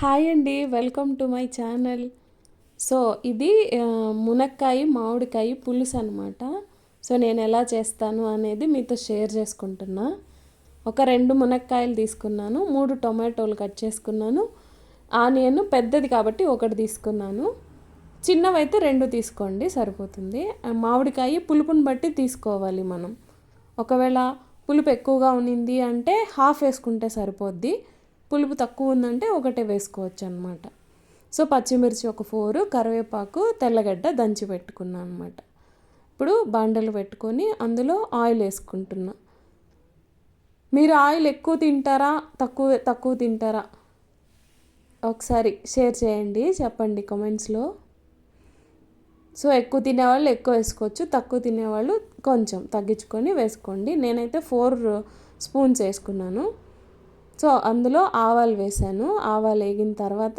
Hi అండి. Welcome to my channel. So, ఇది మునక్కాయ, మామిడికాయ పులుసు అనమాట. సో, నేను ఎలా చేస్తాను అనేది మీతో షేర్ చేసుకుంటున్నా. ఒక 2 మునక్కాయలు తీసుకున్నాను, 3 టొమాటోలు కట్ చేసుకున్నాను, ఆనియన్ పెద్దది కాబట్టి ఒకటి తీసుకున్నాను, చిన్నవైతే 2 తీసుకోండి సరిపోతుంది. మామిడికాయ పులుపుని బట్టి తీసుకోవాలి మనం. ఒకవేళ పులుపు ఎక్కువగా ఉన్నింది అంటే హాఫ్ వేసుకుంటే సరిపోద్ది, పులుపు తక్కువ ఉందంటే ఒకటే వేసుకోవచ్చు అనమాట. సో పచ్చిమిర్చి ఒక 4, కరివేపాకు, తెల్లగడ్డ దంచి పెట్టుకున్నాను అనమాట. ఇప్పుడు బాండలు పెట్టుకొని అందులో ఆయిల్ వేసుకుంటున్నా. మీరు ఆయిల్ ఎక్కువ తింటారా, తక్కువ తింటారా ఒకసారి షేర్ చేయండి, చెప్పండి కామెంట్స్లో. సో ఎక్కువ తినేవాళ్ళు ఎక్కువ వేసుకోవచ్చు, తక్కువ తినేవాళ్ళు కొంచెం తగ్గించుకొని వేసుకోండి. నేనైతే 4 స్పూన్స్ వేసుకున్నాను. సో అందులో ఆవాలు వేసాను. ఆవాలు వేగిన తర్వాత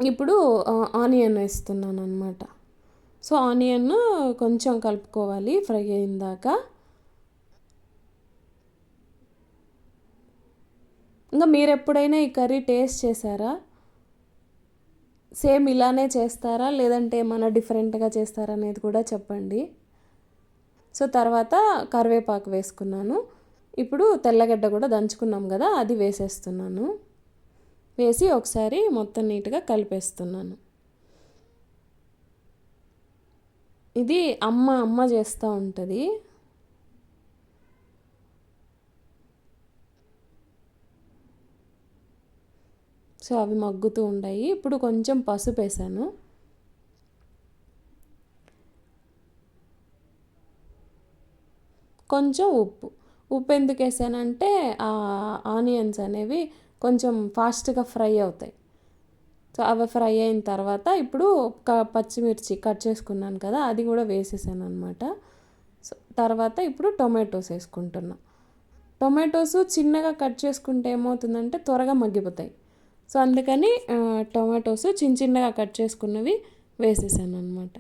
ఇప్పుడు ఆనియన్ వేస్తున్నాను అనమాట. సో ఆనియన్ కొంచెం కలుపుకోవాలి ఫ్రై అయిన దాకా. ఇంకా మీరు ఎప్పుడైనా ఈ కర్రీ టేస్ట్ చేశారా? సేమ్ ఇలానే చేస్తారా లేదంటే ఏమైనా డిఫరెంట్గా చేస్తారా అనేది కూడా చెప్పండి. సో తర్వాత కరివేపాకు వేసుకున్నాను. ఇప్పుడు తెల్లగడ్డ కూడా దంచుకున్నాం కదా, అది వేసేస్తున్నాను. వేసి ఒకసారి మొత్తం నీట్గా కలిపేస్తున్నాను. ఇది అమ్మ చేస్తూ ఉంటుంది. సో అవి మగ్గుతూ ఉంటాయి. ఇప్పుడు కొంచెం పసుపు వేసాను. కొంచెం ఉప్పు ఎందుకు వేసానంటే ఆనియన్స్ అనేవి కొంచెం ఫాస్ట్గా ఫ్రై అవుతాయి. సో అవి ఫ్రై అయిన తర్వాత ఇప్పుడు పచ్చిమిర్చి కట్ చేసుకున్నాను కదా, అది కూడా వేసేసాను అనమాట. సో తర్వాత ఇప్పుడు టొమాటోస్ వేసుకుంటున్నా. టొమాటోస్ చిన్నగా కట్ చేసుకుంటే ఏమవుతుందంటే త్వరగా మగ్గిపోతాయి. సో అందుకని టొమాటోస్ చిన్నగా కట్ చేసుకున్నవి వేసేసాను అనమాట.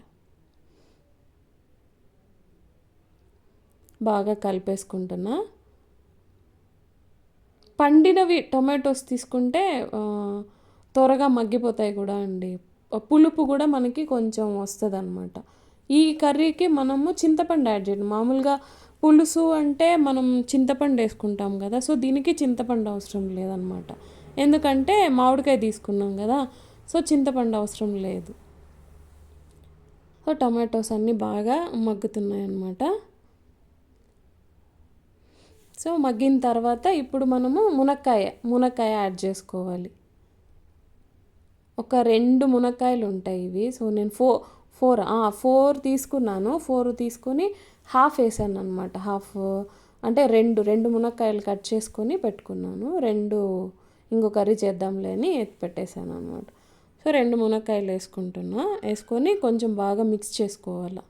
బాగా కలిపేసుకుంటున్నా. పండినవి టొమాటోస్ తీసుకుంటే త్వరగా మగ్గిపోతాయి కూడా అండి. పులుపు కూడా మనకి కొంచెం వస్తుంది అనమాట. ఈ కర్రీకి మనము చింతపండు యాడ్ చేయండి. మామూలుగా పులుసు అంటే మనం చింతపండు వేసుకుంటాం కదా, సో దీనికి చింతపండు అవసరం లేదనమాట. ఎందుకంటే మామిడికాయ తీసుకున్నాం కదా, సో చింతపండు అవసరం లేదు. సో టమాటోస్ అన్నీ బాగా మగ్గుతున్నాయి అన్నమాట. సో మగ్గిన తర్వాత ఇప్పుడు మనము మునక్కాయ యాడ్ చేసుకోవాలి. ఒక 2 మునక్కాయలు ఉంటాయి ఇవి. సో నేను 4 తీసుకున్నాను. 4 తీసుకొని హాఫ్ వేసాను అనమాట. హాఫ్ అంటే 2 మునక్కాయలు కట్ చేసుకొని పెట్టుకున్నాను. 2 ఇంకో కర్రీ చేద్దాంలే అని పెట్టేశాను అనమాట. సో 2 మునక్కాయలు వేసుకొని కొంచెం బాగా మిక్స్ చేసుకోవాలి.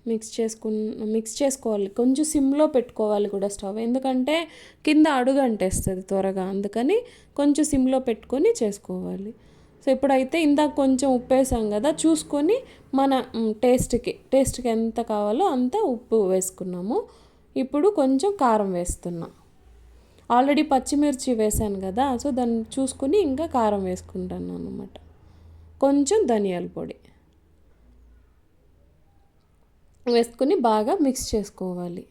మిక్స్ చేసుకోవాలి. కొంచెం సిమ్లో పెట్టుకోవాలి కూడా స్టవ్, ఎందుకంటే కింద అడుగు అంటేస్తుంది త్వరగా, అందుకని కొంచెం సిమ్లో పెట్టుకొని చేసుకోవాలి. సో ఇప్పుడైతే ఇందాక కొంచెం ఉప్పు వేసాం కదా, చూసుకొని మన టేస్ట్కి ఎంత కావాలో అంత ఉప్పు వేసుకున్నాము. ఇప్పుడు కొంచెం కారం వేస్తున్నా. ఆల్రెడీ పచ్చిమిర్చి వేసాను కదా, సో దాన్ని చూసుకుని ఇంకా కారం వేసుకుంటాను అన్నమాట. కొంచెం ధనియాల పొడి వేసుకుని బాగా మిక్స్ చేసుకోవాలి.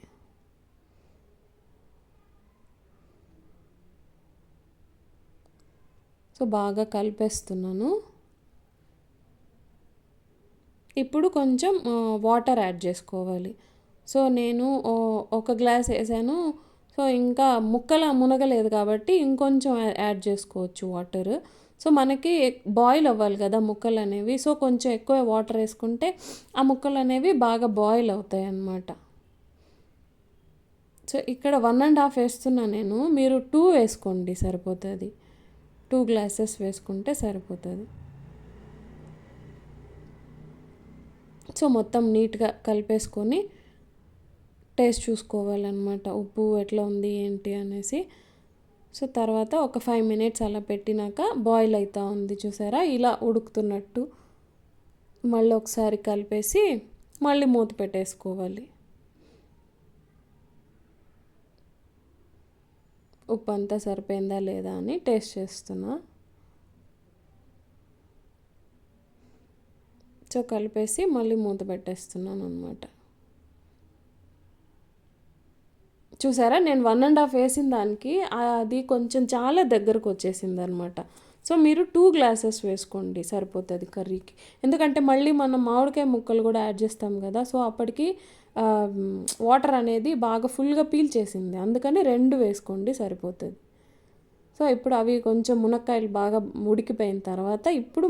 సో బాగా కలిపేస్తున్నాను. ఇప్పుడు కొంచెం వాటర్ యాడ్ చేసుకోవాలి. సో నేను 1 గ్లాస్ వేసాను. సో ఇంకా మునగలేదు కాబట్టి ఇంకొంచెం యాడ్ చేసుకోవచ్చు వాటర్. సో మనకి బాయిల్ అవ్వాలి కదా ముక్కలు అనేవి, సో కొంచెం ఎక్కువ వాటర్ వేసుకుంటే ఆ ముక్కలు అనేవి బాగా బాయిల్ అవుతాయి అన్నమాట. సో ఇక్కడ 1.5 వేస్తున్నా నేను, మీరు 2 వేసుకోండి సరిపోతుంది. 2 గ్లాసెస్ వేసుకుంటే సరిపోతుంది. సో మొత్తం నీట్గా కలిపేసుకొని టేస్ట్ చూసుకోవాలన్నమాట, ఉప్పు ఎట్లా ఉంది ఏంటి అనేసి. సో తర్వాత ఒక 5 మినిట్స్ అలా పెట్టినాక బాయిల్ అవుతూ ఉంది చూసారా, ఇలా ఉడుకుతున్నట్టు మళ్ళీ ఒకసారి కలిపేసి మళ్ళీ మూత పెట్టేసుకోవాలి. ఉప్పు అంతా సరిపోయిందా లేదా అని టేస్ట్ చేస్తున్నా. సో కలిపేసి మళ్ళీ మూత పెట్టేస్తున్నాను అనమాట. చూసారా, నేను 1.5 వేసిన దానికి అది కొంచెం చాలా దగ్గరకు వచ్చేసింది అనమాట. సో మీరు 2 గ్లాసెస్ వేసుకోండి సరిపోతుంది కర్రీకి. ఎందుకంటే మళ్ళీ మనం మామిడికాయ ముక్కలు కూడా యాడ్ చేస్తాం కదా, సో అప్పటికి వాటర్ అనేది బాగా ఫుల్గా పీల్చేసింది, అందుకని 2 వేసుకోండి సరిపోతుంది. సో ఇప్పుడు అవి కొంచెం మునక్కాయలు బాగా ఉడికిపోయిన తర్వాత ఇప్పుడు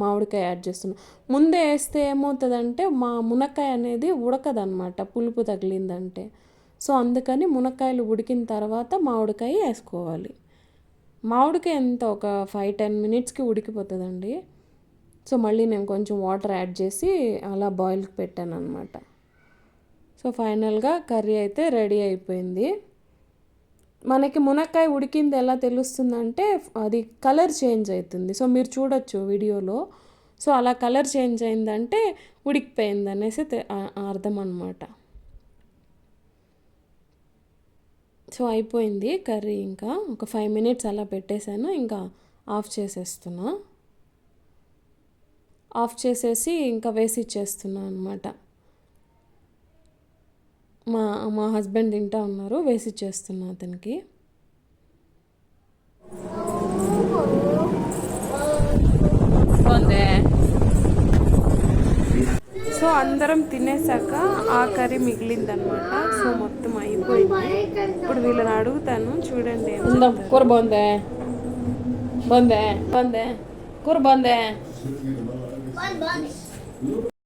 మామిడికాయ యాడ్ చేస్తున్నాం. ముందే వేస్తే ఏమవుతుందంటే మునక్కాయ అనేది ఉడకదనమాట, పులుపు తగిలిందంటే. సో అందుకని మునక్కాయలు ఉడికిన తర్వాత మామిడికాయ వేసుకోవాలి. మామిడికాయ ఎంత ఒక 5-10 మినిట్స్కి ఉడికిపోతుందండి. సో మళ్ళీ నేను కొంచెం వాటర్ యాడ్ చేసి అలా బాయిల్కి పెట్టాను అనమాట. సో ఫైనల్గా కర్రీ అయితే రెడీ అయిపోయింది. మనకి మునక్కాయ ఉడికింది ఎలా తెలుస్తుందంటే అది కలర్ చేంజ్ అవుతుంది. సో మీరు చూడొచ్చు వీడియోలో. సో అలా కలర్ చేంజ్ అయిందంటే ఉడికిపోయింది అనేసి అర్థం అన్నమాట. సో అయిపోయింది కర్రీ. ఇంకా ఒక 5 మినిట్స్ అలా పెట్టేశాను, ఇంకా ఆఫ్ చేసేస్తున్నా. ఆఫ్ చేసేసి ఇంకా వేసి ఇచ్చేస్తున్నా అనమాట. మా హస్బెండ్ తింటా ఉన్నారు, వేసి ఇచ్చేస్తున్నా అతనికి. సో అందరం తినేసాక ఆ కర్రీ మిగిలిందనమాట. సో మొత్తం అయిపోయింది. ఇప్పుడు వీళ్ళని అడుగుతాను, చూడండి. కూర బాగుందే, బాగుందే, బాగుందే, కూర బాగుందే.